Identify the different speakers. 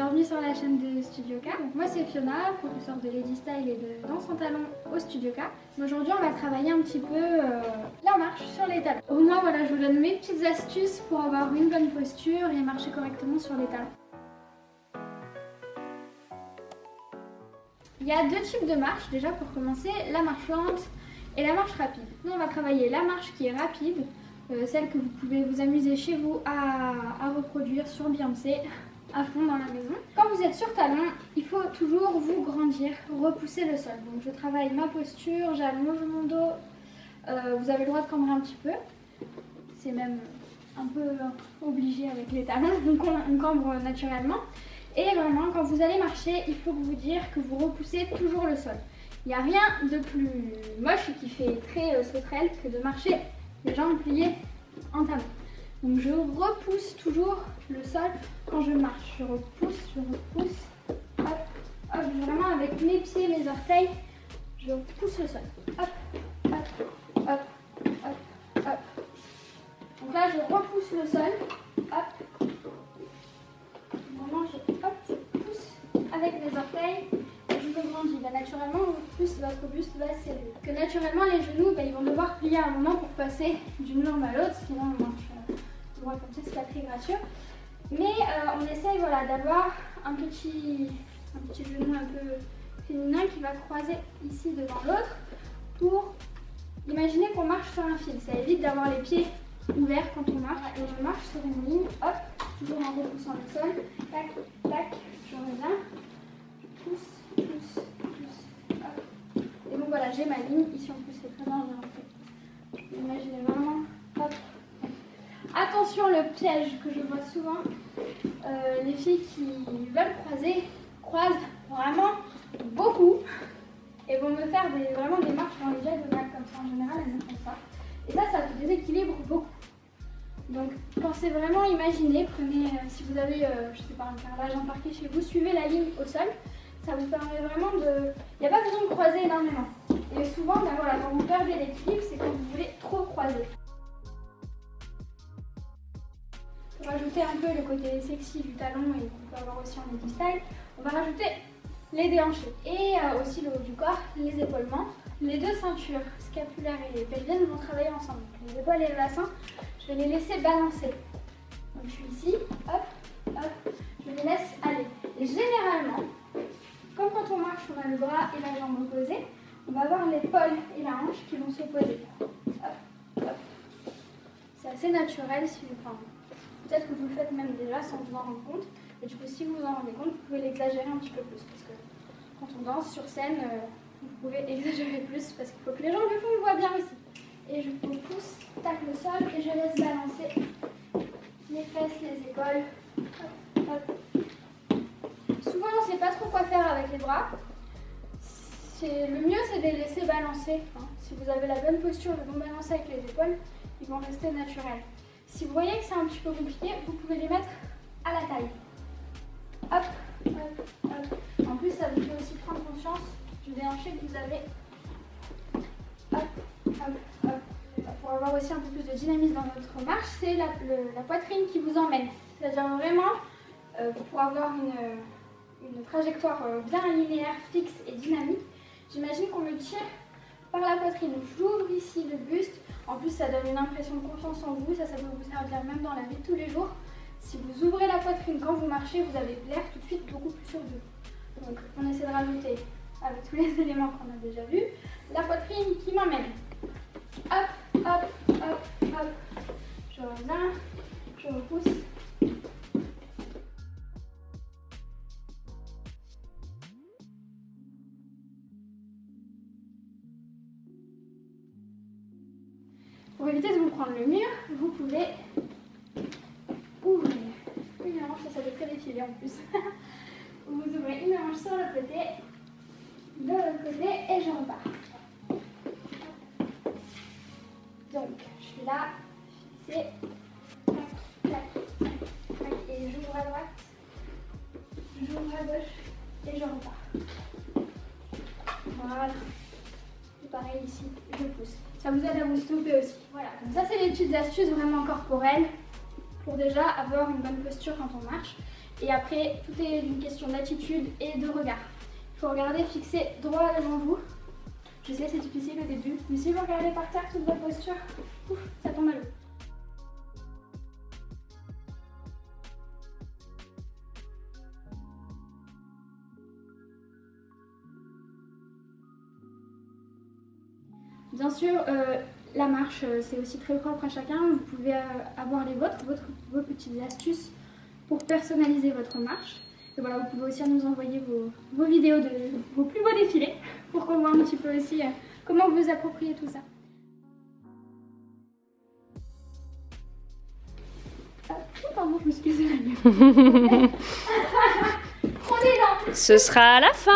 Speaker 1: bienvenue sur la chaîne de Studio K. Donc moi c'est Fiona, professeure de Lady Style et de danse en talons au Studio K. Aujourd'hui on va travailler un petit peu la marche sur les talons. Au moins voilà, je vous donne mes petites astuces pour avoir une bonne posture et marcher correctement sur les talons. Il y a deux types de marches déjà pour commencer, la marche lente et la marche rapide. Nous on va travailler la marche qui est rapide, celle que vous pouvez vous amuser chez vous à reproduire sur Beyoncé à fond dans la maison. Quand vous êtes sur talon, il faut toujours vous grandir, repousser le sol. Donc je travaille ma posture, j'allonge mon dos, vous avez le droit de cambrer un petit peu, c'est même un peu obligé avec les talons, donc on cambre naturellement. Et vraiment, quand vous allez marcher, il faut vous dire que vous repoussez toujours le sol. Il n'y a rien de plus moche et qui fait très sauterelle que de marcher les jambes pliées en talons. Donc je repousse toujours le sol quand je marche. Je repousse, hop, hop, vraiment avec mes pieds, mes orteils, je pousse le sol. Hop, hop, hop, hop, hop. Donc là, je repousse le sol, hop. Vraiment, je pousse avec mes orteils et je me grandis. Bah, naturellement, plus votre buste va s'élever. Que naturellement, les genoux, ils vont devoir plier à un moment pour passer d'une jambe à l'autre, sinon on marche droit comme ça, c'est pas très gracieux. Mais on essaye voilà, d'avoir un petit genou un peu féminin qui va croiser ici devant l'autre pour imaginer qu'on marche sur un fil. Ça évite d'avoir les pieds ouverts quand on marche. Et je marche sur une ligne, hop, toujours en repoussant le sol, tac, tac, je reviens, je pousse, hop. Et donc voilà, j'ai ma ligne, ici en plus c'est très bien orienté. Imaginez vraiment, hop. Attention, le piège que je vois souvent, les filles qui veulent croiser, croisent vraiment beaucoup et vont me faire vraiment des marches dans les jets de bac comme ça. En général, elles me font ça. Et ça vous déséquilibre beaucoup. Donc, pensez vraiment, imaginez, prenez, si vous avez, je sais pas, un carrelage en parquet chez vous, suivez la ligne au sol. Ça vous permet vraiment de... Il n'y a pas besoin de croiser énormément. Et souvent, voilà, quand vous perdez l'équilibre, c'est quand vous voulez trop croiser. Pour rajouter un peu le côté sexy du talon et qu'on peut avoir aussi en Lady Style, on va rajouter les déhanchés et aussi le haut du corps, les épaulements. Les deux ceintures, scapulaires et pelviennes, vont travailler ensemble. Les épaules et le bassin, je vais les laisser balancer. Donc je suis ici, hop, hop, je les laisse aller. Et généralement, comme quand on marche, on a le bras et la jambe opposés, on va avoir l'épaule et la hanche qui vont s'opposer. Hop, hop. C'est assez naturel, peut-être que vous le faites même déjà sans vous en rendre compte. Et du coup, si vous vous en rendez compte, vous pouvez l'exagérer un petit peu plus. Parce que quand on danse sur scène, vous pouvez exagérer plus parce qu'il faut que les gens le font, on le voit bien aussi. Et je vous pousse, tac le sol et je laisse balancer les fesses, les épaules. Hop, hop. Souvent, on ne sait pas trop quoi faire avec les bras. Le mieux, c'est de les laisser balancer. Si vous avez la bonne posture, le bon balancé avec les épaules, ils vont rester naturels. Si vous voyez que c'est un petit peu compliqué, vous pouvez les mettre à la taille. Hop, hop, hop. En plus, ça vous fait aussi prendre conscience du déhanché que vous avez. Hop, hop, hop. Pour avoir aussi un peu plus de dynamisme dans votre marche, c'est la poitrine qui vous emmène. C'est-à-dire vraiment, pour avoir une trajectoire bien linéaire, fixe et dynamique, j'imagine qu'on me tire par la poitrine. J'ouvre ici le buste. En plus, ça donne une impression de confiance en vous. Ça peut vous servir même dans la vie de tous les jours. Si vous ouvrez la poitrine quand vous marchez, vous avez l'air tout de suite beaucoup plus sûr de vous. Donc, on essaie de rajouter, avec tous les éléments qu'on a déjà vus, la poitrine qui m'emmène. Hop, hop, hop, hop. Je reviens, je repousse. Pour éviter de vous prendre le mur, vous pouvez ouvrir une hanche, ça peut très défiler en plus. Vous ouvrez une hanche sur le côté, de l'autre côté et je repars. Donc, je suis là, fixée, tac, tac, tac, tac, et j'ouvre à droite, j'ouvre à gauche et je repars. Voilà. Et pareil ici, je pousse. Ça vous aide à vous stopper aussi. Voilà, donc ça c'est les petites astuces vraiment corporelles pour déjà avoir une bonne posture quand on marche. Et après, tout est une question d'attitude et de regard. Il faut regarder, fixer droit devant vous. Je sais, c'est difficile au début, mais si vous regardez par terre toute votre posture, ouf, ça tombe à l'eau. Bien sûr, la marche, c'est aussi très propre à chacun. Vous pouvez avoir les vôtres, vos petites astuces pour personnaliser votre marche. Et voilà, vous pouvez aussi nous envoyer vos vidéos de vos plus beaux défilés pour qu'on voit un petit peu aussi comment vous appropriez tout ça. Pardon, je me suis cassé la gueule. On est là.
Speaker 2: Ce sera à la fin.